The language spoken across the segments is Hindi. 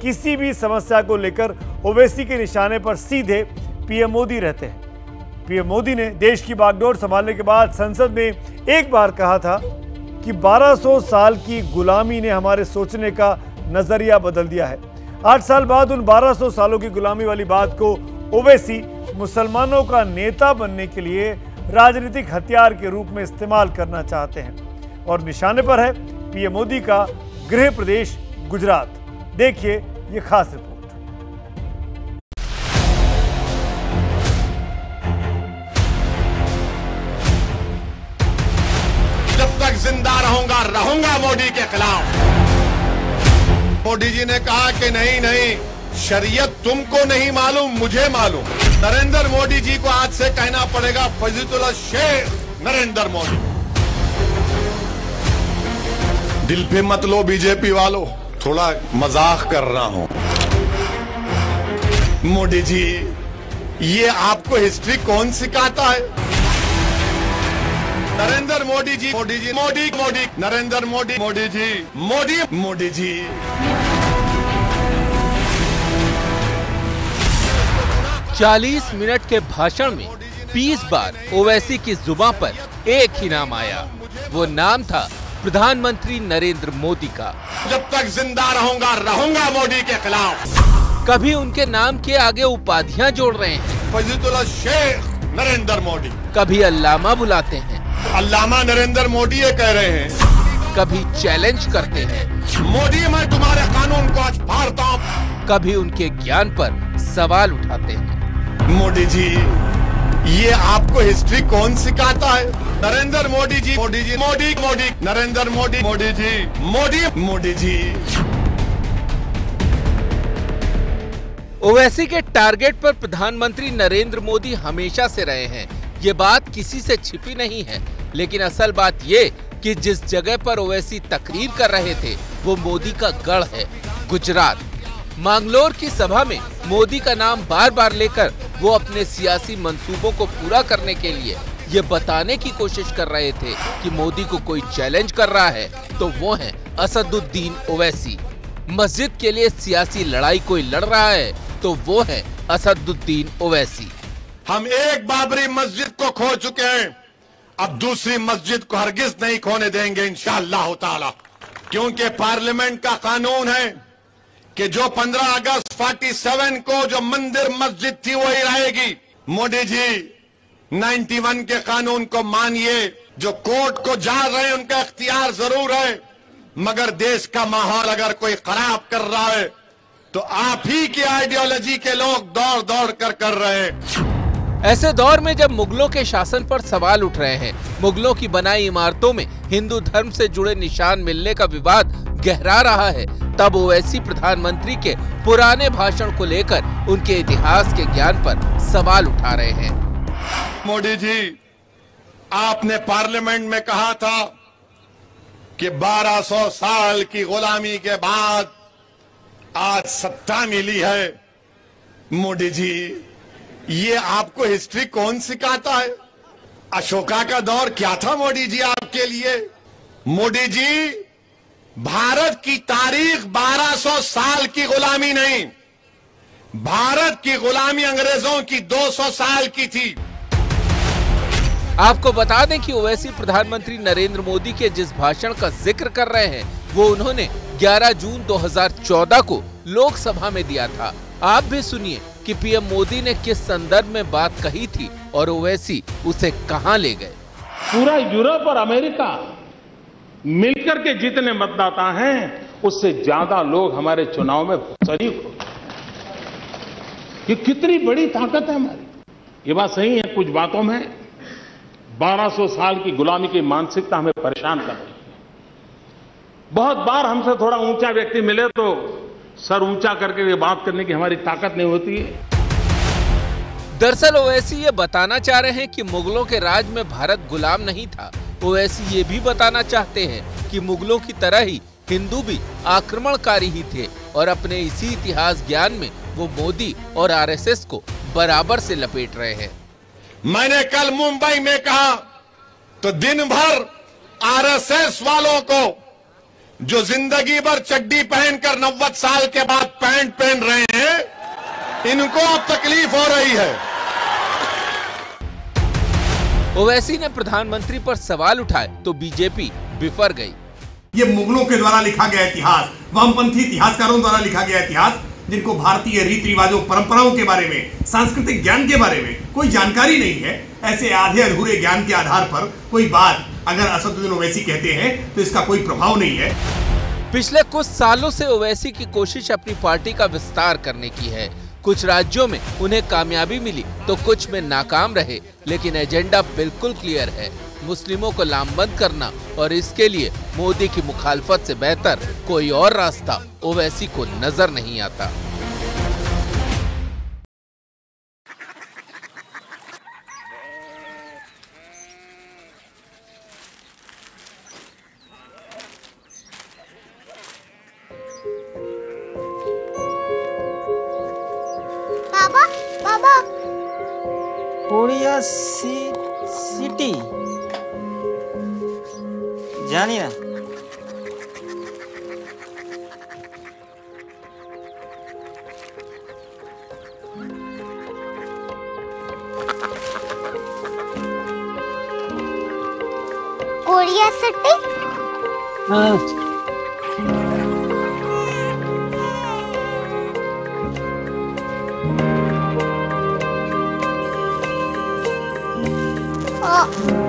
किसी भी समस्या को लेकर ओवैसी के निशाने पर सीधे पीएम मोदी रहते हैं। पीएम मोदी ने देश की बागडोर संभालने के बाद संसद में एक बार कहा था कि 1200 साल की गुलामी ने हमारे सोचने का नजरिया बदल दिया है। 8 साल बाद उन 1200 सालों की गुलामी वाली बात को ओवैसी मुसलमानों का नेता बनने के लिए राजनीतिक हथियार के रूप में इस्तेमाल करना चाहते हैं। और निशाने पर है पीएम मोदी का गृह प्रदेश गुजरात। देखिए ये खास रिपोर्ट। जब तक जिंदा रहूंगा मोदी के खिलाफ। मोदी जी ने कहा कि नहीं, शरीयत तुमको नहीं मालूम, मुझे मालूम। नरेंद्र मोदी जी को आज से कहना पड़ेगा फजीलुल्लाह शेख नरेंद्र मोदी। दिल पे मत लो बीजेपी वालों, थोड़ा मजाक कर रहा हूं। मोदी जी, ये आपको हिस्ट्री कौन सिखाता है? नरेंद्र मोदी जी, मोदी, नरेंद्र मोदी जी। 40 मिनट के भाषण में 20 बार ओवैसी की जुबान पर एक ही नाम आया। वो नाम था प्रधानमंत्री नरेंद्र मोदी का। जब तक जिंदा रहूंगा मोदी के खिलाफ। कभी उनके नाम के आगे उपाधियां जोड़ रहे हैं, फजीलुल्लाह शेख नरेंद्र मोदी। कभी अल्लामा बुलाते हैं, अल्लामा नरेंद्र मोदी ये कह रहे हैं। कभी चैलेंज करते हैं, मोदी मैं तुम्हारे कानून को आज फाड़ता हूं। कभी उनके ज्ञान पर सवाल उठाते हैं। मोदी जी, ये आपको हिस्ट्री कौन सिखाता है? नरेंद्र मोदी जी, मोदी, नरेंद्र मोदी जी। ओवैसी के टारगेट पर प्रधानमंत्री नरेंद्र मोदी हमेशा से रहे हैं। ये बात किसी से छिपी नहीं है। लेकिन असल बात ये कि जिस जगह पर ओवैसी तकरीर कर रहे थे वो मोदी का गढ़ है, गुजरात। मैंगलोर की सभा में मोदी का नाम बार बार लेकर वो अपने सियासी मंसूबों को पूरा करने के लिए ये बताने की कोशिश कर रहे थे कि मोदी को कोई चैलेंज कर रहा है तो वो है असदुद्दीन ओवैसी। मस्जिद के लिए सियासी लड़ाई कोई लड़ रहा है तो वो है असदुद्दीन ओवैसी। हम एक बाबरी मस्जिद को खो चुके हैं, अब दूसरी मस्जिद को हरगिज नहीं खोने देंगे इंशाअल्लाह ताला। क्योंकि पार्लियामेंट का कानून है कि जो 15 अगस्त 47 को जो मंदिर मस्जिद थी वही रहेगी। मोदी जी 91 के कानून को मानिए। जो कोर्ट को जा रहे हैं उनका इख्तियार जरूर है, मगर देश का माहौल अगर कोई खराब कर रहा है तो आप ही की आइडियोलॉजी के लोग दौड़ कर रहे हैं। ऐसे दौर में जब मुगलों के शासन पर सवाल उठ रहे हैं, मुगलों की बनाई इमारतों में हिंदू धर्म से जुड़े निशान मिलने का विवाद गहरा रहा है, तब ओवैसी प्रधानमंत्री के पुराने भाषण को लेकर उनके इतिहास के ज्ञान पर सवाल उठा रहे हैं। मोदी जी, आपने पार्लियामेंट में कहा था कि 1200 साल की गुलामी के बाद आज सत्ता मिली है। मोदी जी, ये आपको हिस्ट्री कौन सिखाता है? अशोका का दौर क्या था मोदी जी आपके लिए? मोदी जी, भारत की तारीख 1200 साल की गुलामी नहीं, भारत की गुलामी अंग्रेजों की 200 साल की थी। आपको बता दें कि ओवैसी प्रधानमंत्री नरेंद्र मोदी के जिस भाषण का जिक्र कर रहे हैं वो उन्होंने 11 जून 2014 को लोकसभा में दिया था। आप भी सुनिए कि पीएम मोदी ने किस संदर्भ में बात कही थी और ओवैसी उसे कहां ले गए। पूरा यूरोप और अमेरिका मिलकर के जितने मतदाता हैं उससे ज्यादा लोग हमारे चुनाव में शरीक हो। ये कितनी बड़ी ताकत है हमारी। ये बात सही है, कुछ बातों में 1200 साल की गुलामी की मानसिकता हमें परेशान कर रही है। बहुत बार हमसे थोड़ा ऊंचा व्यक्ति मिले तो सर ऊंचा करके ये बात करने की हमारी ताकत नहीं होती है। दरअसल ओवैसी ये बताना चाह रहे हैं कि मुगलों के राज में भारत गुलाम नहीं था। ओवैसी ये भी बताना चाहते हैं कि मुगलों की तरह ही हिंदू भी आक्रमणकारी ही थे और अपने इसी इतिहास ज्ञान में वो मोदी और आरएसएस को बराबर से लपेट रहे हैं। मैंने कल मुंबई में कहा तो दिन भर आरएसएस वालों को जो जिंदगी भर चड्डी पहनकर 90 साल के बाद पैंट पहन रहे हैं, इनको अब तकलीफ हो रही है। ओवैसी ने प्रधानमंत्री पर सवाल उठाए तो बीजेपी बिफर गई। ये मुगलों के द्वारा लिखा गया इतिहास, वामपंथी इतिहासकारों द्वारा लिखा गया इतिहास, जिनको भारतीय रीति रिवाजों, परंपराओं के बारे में, सांस्कृतिक ज्ञान के बारे में कोई जानकारी नहीं है। ऐसे आधे अधूरे ज्ञान के आधार पर कोई बात अगर असदुद्दीन ओवैसी कहते हैं तो इसका कोई प्रभाव नहीं है। पिछले कुछ सालों से ओवैसी की कोशिश अपनी पार्टी का विस्तार करने की है। कुछ राज्यों में उन्हें कामयाबी मिली तो कुछ में नाकाम रहे, लेकिन एजेंडा बिल्कुल क्लियर है, मुस्लिमों को लामबंद करना, और इसके लिए मोदी की मुखालफत से बेहतर कोई और रास्ता ओवैसी को नजर नहीं आता। बाबा, बाबा, कोरिया सिटी जानिए ना। Korea city?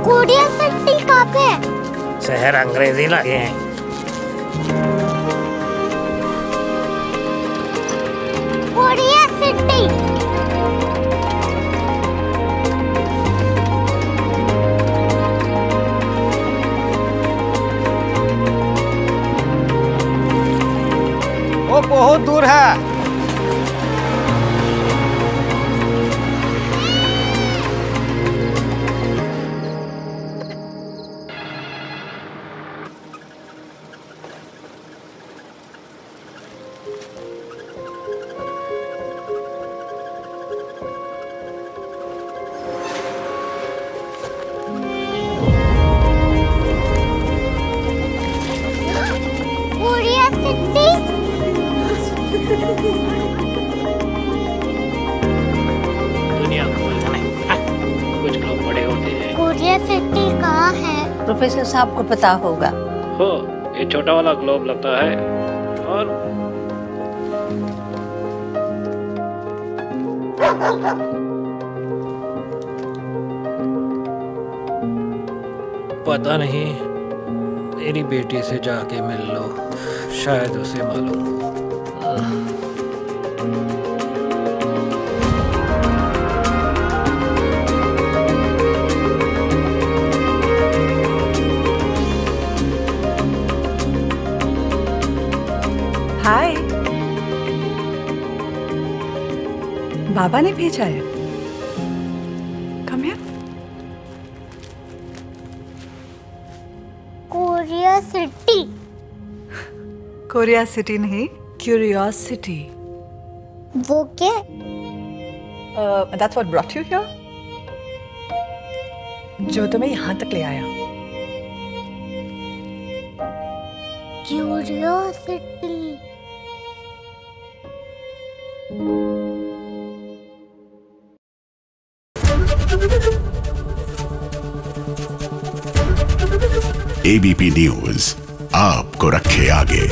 कोरिया सिटी कहाँ पे है? शहर अंग्रेजी लगे हैं। Korea city. वो बहुत दूर है। दुनिया को नहीं, कुछ लोग बड़े होते हैं। कोरिया सिटी कहाँ है? प्रोफेसर साहब को पता होगा। हो, ये छोटा वाला ग्लोब लगता है और पता नहीं, मेरी बेटी से जाके मिल लो, शायद उसे मालूम हो। हाय, बाबा ने भेजा है। Come here. Korea city. Korea city नहीं, क्यूरियोसिटी। वो क्या? That's what brought you here? जो तुम्हें यहाँ तक ले आया। क्यूरियोसिटी। एबीपी न्यूज आपको रखे आगे।